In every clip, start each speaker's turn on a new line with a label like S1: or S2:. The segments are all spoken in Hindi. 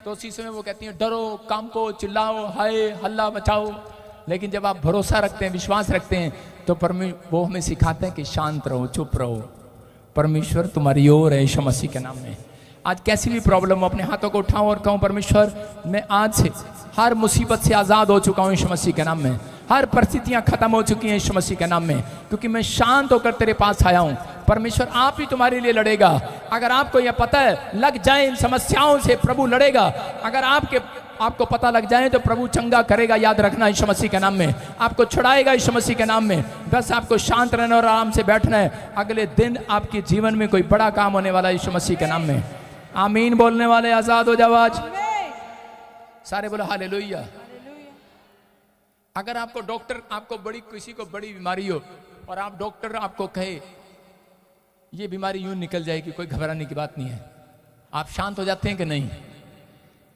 S1: तो उसी समय वो कहती हैं डरो, कांपो, चिल्लाओ, हाय हल्ला मचाओ। लेकिन जब आप भरोसा रखते हैं, विश्वास रखते हैं, तो वो हमें सिखाते हैं कि शांत रहो, चुप रहो, परमेश्वर तुम्हारी ओर है यीशु मसीह के नाम में। आज कैसी भी प्रॉब्लम हो, अपने हाथों को उठाऊं और कहूं परमेश्वर मैं आज से हर मुसीबत से आज़ाद हो चुका हूं यीशु मसीह के नाम में। हर परिस्थितियां खत्म हो चुकी हैं यीशु मसीह के नाम में, क्योंकि मैं शांत होकर तेरे पास आया हूं। परमेश्वर आप ही तुम्हारे लिए लड़ेगा। अगर आपको यह पता है लग जाए इन समस्याओं से, प्रभु लड़ेगा। अगर आपको पता लग जाए तो प्रभु चंगा करेगा। याद रखना यीशु मसीह के नाम में, आपको छुड़ाएगा यीशु मसीह के नाम में। बस आपको शांत रहना और आराम से बैठना है। अगले दिन आपके जीवन में कोई बड़ा काम होने वाला है यीशु मसीह के नाम में। आमीन बोलने वाले आजाद हो जाओ आज। सारे बोलो हालेलुया। अगर आपको डॉक्टर किसी को बड़ी बीमारी हो और आप डॉक्टर आपको कहे ये बीमारी यूं निकल जाएगी, कोई घबराने की बात नहीं है, आप शांत हो जाते हैं कि नहीं?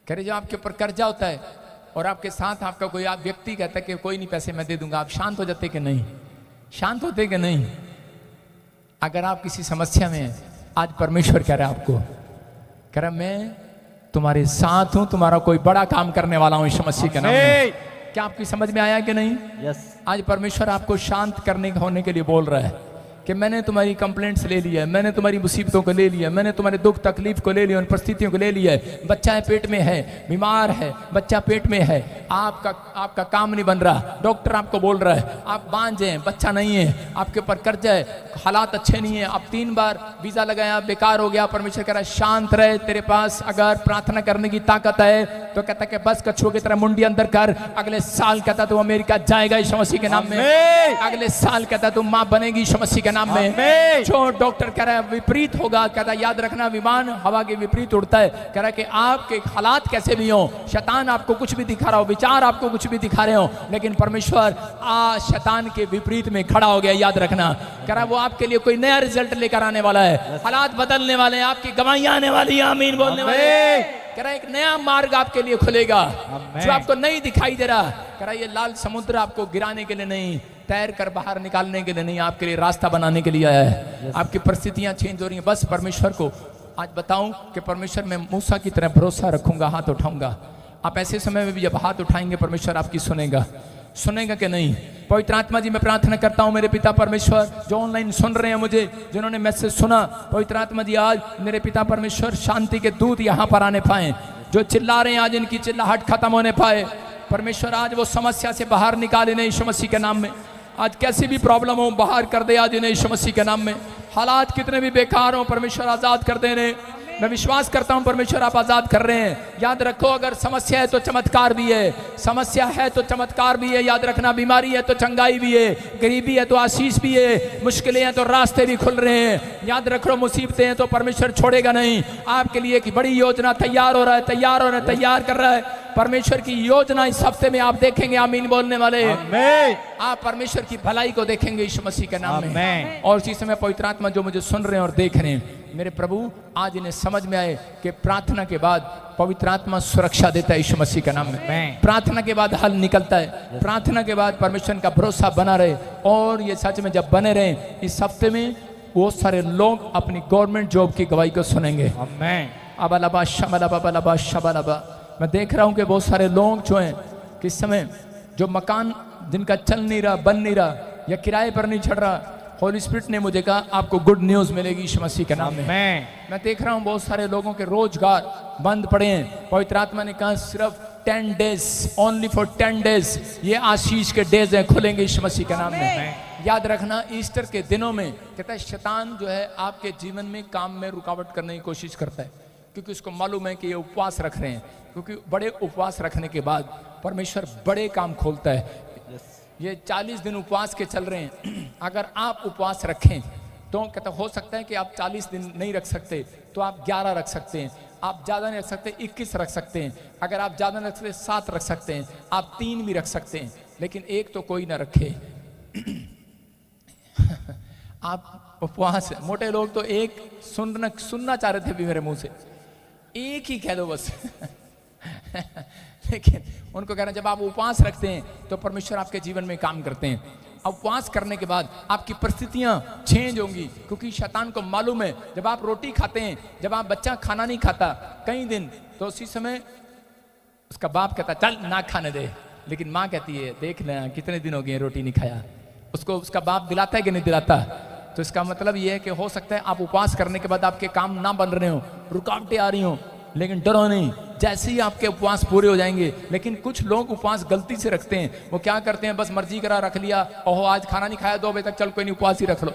S1: कह रहे जो आपके ऊपर कर्जा होता है और आपके साथ आपका कोई आप व्यक्ति कहता है कि कोई नहीं पैसे मैं दे दूंगा, आप शांत हो जाते कि नहीं? शांत होते कि नहीं? अगर आप किसी समस्या में हैं, आज परमेश्वर कह रहा है आपको, कह रहा मैं तुम्हारे साथ हूं, तुम्हारा कोई बड़ा काम करने वाला हूं यीशु मसीह के नाम में। क्या आपकी समझ में आया कि नहीं?
S2: यस।
S1: आज परमेश्वर आपको शांत करने होने के लिए बोल रहा है कि मैंने तुम्हारी कंप्लेंट्स ले लिया है, मैंने तुम्हारी मुसीबतों को ले लिया, मैंने तुम्हारे दुख तकलीफ को ले लिया, उन परिस्थितियों को ले लिया है। बच्चा है पेट में है, बीमार है, बच्चा पेट में है, आपका काम नहीं बन रहा, डॉक्टर आपको बोल रहा है आप बांझ हैं, बच्चा नहीं है, आपके ऊपर कर्जा है, हालात अच्छे नहीं है, आप 3 बार वीजा लगाया बेकार हो गया। परमेश्वर कह रहा है शांत रहे, तेरे पास अगर प्रार्थना करने की ताकत है तो कहता है कि बस कछुओं की तरह मुंडी अंदर कर। अगले साल कहता तू अमेरिका जाएगा यीशु मसीह के नाम में। अगले साल कहता तू मां बनेगी यीशु मसीह के नाम में। जो डॉक्टर कह रहा है विपरीत होगा, कहता है याद रखना विमान हवा के विपरीत उड़ता है। कह रहा है कि आपके हालात कैसे भी हो, शैतान आपको कुछ भी दिखा रहा हो, विचार आपको कुछ भी दिखा रहे हो, लेकिन परमेश्वर आज शैतान के विपरीत में खड़ा हो गया। याद रखना, कह रहा है वो आपके लिए कोई नया रिजल्ट लेकर आने वाला है, हालात बदलने वाले हैं, आपकी गवाहियां आने वाली है। आमीन बोलने वाले। कह रहा है एक नया मार्ग आपके लिए खुलेगा जो आपको नहीं दिखाई दे रहा। कह रहा है ये लाल समुद्र आपको गिराने के लिए नहीं, तैर कर बाहर निकालने के लिए नहीं, आपके लिए रास्ता बनाने के लिए आया है। आपकी परिस्थितियां चेंज हो रही हैं, बस परमेश्वर को आज बताऊं कि परमेश्वर मैं मूसा की तरह भरोसा रखूंगा, हाथ उठाऊंगा। आप ऐसे समय में भी जब हाथ उठाएंगे परमेश्वर आपकी सुनेगा कि नहीं? पवित्र आत्मा जी मैं प्रार्थना करता हूं मेरे पिता परमेश्वर, जो ऑनलाइन सुन रहे हैं मुझे, जिन्होंने मैसेज सुना, पवित्र आत्मा जी आज मेरे पिता परमेश्वर शांति के दूत यहां पर आने पाए, जो चिल्ला रहे हैं आज इनकी चिल्लाहट खत्म होने पाए। परमेश्वर आज वो समस्या से बाहर निकाले नहीं यीशु मसीह के नाम में। आज कैसी भी प्रॉब्लम हो बाहर कर दे आज इन्हें यीशु मसीह के नाम में। हालात कितने भी बेकार हो परमेश्वर आजाद कर दे रहे। मैं विश्वास करता हूं परमेश्वर आप आजाद कर रहे हैं। याद रखो अगर समस्या है तो चमत्कार भी है, समस्या है तो चमत्कार भी है। याद रखना बीमारी है तो चंगाई भी है, गरीबी है तो आशीष भी है, मुश्किलें हैं तो रास्ते भी खुल रहे हैं। याद रखो मुसीबतें हैं तो परमेश्वर छोड़ेगा नहीं। आपके लिए एक बड़ी योजना तैयार हो रहा है, तैयार कर रहा है। परमेश्वर की योजना इस हफ्ते में आप देखेंगे। आमीन बोलने वाले। आप परमेश्वर की भलाई को देखेंगे यीशु मसीह के नाम में। और इसी समय पवित्र आत्मा जो मुझे सुन रहे हैं और देख रहे हैं, मेरे प्रभु आज इन्हें समझ में आए कि प्रार्थना के बाद पवित्र आत्मा सुरक्षा देता है यीशु मसीह के नाम में। प्रार्थना के बाद हल निकलता है, प्रार्थना के बाद परमेश्वर का भरोसा बना रहे। और ये सच में जब बने रहे, इस हफ्ते में बहुत सारे लोग अपनी गवर्नमेंट जॉब की गवाही को सुनेंगे। अबलबा शबलबा शबलबा। मैं देख रहा हूं कि बहुत सारे लोग जो हैं किस समय जो मकान जिनका चल नहीं रहा, बन नहीं रहा, या किराए पर नहीं चढ़ रहा, होली स्पिरिट ने मुझे कहा आपको गुड न्यूज मिलेगी यीशु मसीह के नाम में। मैं देख रहा हूं बहुत सारे लोगों के रोजगार बंद पड़े हैं। पवित्र आत्मा ने कहा सिर्फ 10 डेज, ओनली फॉर 10 डेज ये आशीष के डेज हैं, खुलेंगे यीशु मसीह के नाम में। याद रखना ईस्टर के दिनों में कहता है शैतान जो है आपके जीवन में काम में रुकावट करने की कोशिश करता है, क्योंकि उसको मालूम है कि ये उपवास रख रहे हैं, क्योंकि बड़े उपवास रखने के बाद परमेश्वर बड़े काम खोलता है। ये 40 दिन उपवास के चल रहे हैं। अगर आप उपवास रखें तो कहता हो सकता है कि आप 40 दिन नहीं रख सकते तो आप 11 रख सकते हैं, आप ज़्यादा नहीं रख सकते 21 रख सकते हैं, अगर आप ज़्यादा नहीं रख सकते 7 रख सकते हैं, आप 3 भी रख सकते हैं, लेकिन एक तो कोई ना रखे। आप उपवास, मोटे लोग तो एक सुनना चाह रहे थे भी मेरे मुंह से, एक ही कह दो बस। लेकिन उनको कहना जब आप उपवास रखते हैं तो परमेश्वर आपके जीवन में काम करते हैं। उपवास करने के बाद आपकी परिस्थितियां चेंज होंगी, क्योंकि शैतान को मालूम है जब आप रोटी खाते हैं, जब आप बच्चा खाना नहीं खाता कई दिन, तो उसी समय उसका बाप कहता चल ना खाने दे, लेकिन माँ कहती है देख लेना कितने दिन हो गए रोटी नहीं खाया। उसको उसका बाप दिलाता है कि नहीं दिलाता? तो इसका मतलब ये है कि हो सकता है आप उपवास करने के बाद आपके काम ना बन रहे हो, रुकावटें आ रही हो, लेकिन डरो नहीं, जैसे ही आपके उपवास पूरे हो जाएंगे। लेकिन कुछ लोग उपवास गलती से रखते हैं, वो क्या करते हैं, बस मर्जी करा रख लिया, ओहो आज खाना नहीं खाया 2 बजे तक, चल कोई नहीं उपवास ही रख लो।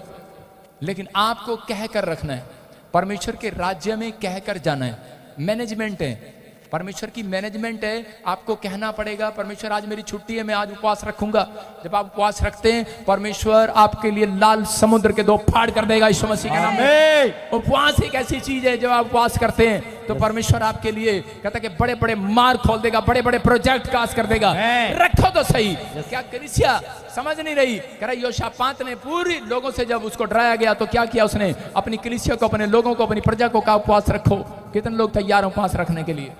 S1: लेकिन आपको कह कर रखना है, परमेश्वर के राज्य में कह कर जाना है। मैनेजमेंट है, परमेश्वर की मैनेजमेंट है, आपको कहना पड़ेगा परमेश्वर आज मेरी छुट्टी है, मैं आज उपवास रखूंगा। जब आप उपवास रखते हैं परमेश्वर आपके लिए लाल समुद्र के 2 फाड़ कर देगा यीशु मसीह के नाम में। उपवास एक ऐसी चीज है, जब आप उपवास करते हैं तो परमेश्वर आपके लिए कहता है कि बड़े बड़े मार्ग खोल देगा, बड़े बड़े प्रोजेक्ट काज कर देगा। रखो तो सही। क्या कलीसिया समझ नहीं रही? कह रहा योशापात ने पूरी लोगों से जब उसको डराया गया तो क्या किया उसने? अपनी कलीसिया को, अपने लोगों को, अपनी प्रजा को कहा उपवास रखो। कितने लोग तैयार हैं उपवास रखने के लिए?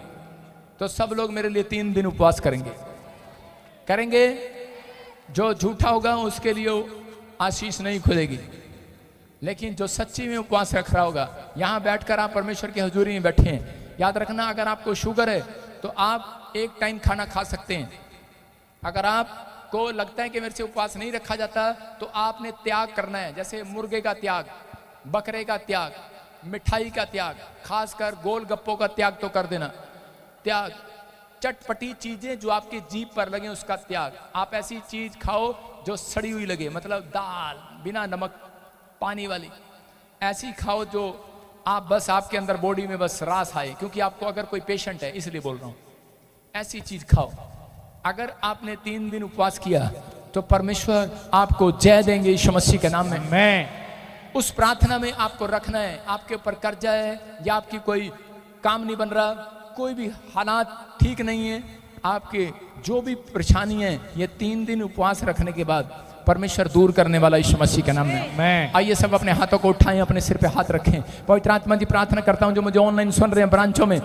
S1: तो सब लोग मेरे लिए 3 दिन उपवास करेंगे। जो झूठा होगा उसके लिए आशीष नहीं खुलेगी, लेकिन जो सच्ची में उपवास रख रहा होगा, यहाँ बैठकर आप परमेश्वर की हजूरी में बैठे हैं। याद रखना, अगर आपको शुगर है तो आप एक टाइम खाना खा सकते हैं। अगर आपको लगता है कि मेरे से उपवास नहीं रखा जाता तो आपने त्याग करना है, जैसे मुर्गे का त्याग, बकरे का त्याग, मिठाई का त्याग, खासकर गोलगप्पों का त्याग तो कर देना। त्याग, चटपटी चीजें जो आपकी जीभ पर लगे उसका त्याग। आप ऐसी चीज खाओ जो सड़ी हुई लगे, मतलब दाल बिना नमक पानी वाली ऐसी खाओ जो आप बस आपके अंदर बॉडी में बस रास आए, क्योंकि आपको अगर कोई पेशेंट है इसलिए बोल रहा हूं, ऐसी चीज खाओ। अगर आपने 3 दिन उपवास किया तो परमेश्वर आपको जय देंगे यीशु मसीह के नाम में। मैं उस प्रार्थना में आपको रखना है। आपके ऊपर कर्जा है या आपकी कोई काम नहीं बन रहा, कोई भी हालात ठीक नहीं है, आपके जो भी परेशानी है, ये 3 दिन उपवास रखने के बाद परमेश्वर दूर करने वाला यीशु मसीह के नाम में। आइए सब अपने हाथों को उठाएं, अपने सिर पे हाथ रखें। पवित्र आत्मा जी प्रार्थना करता हूं जो मुझे ऑनलाइन सुन रहे हैं ब्रांचों में,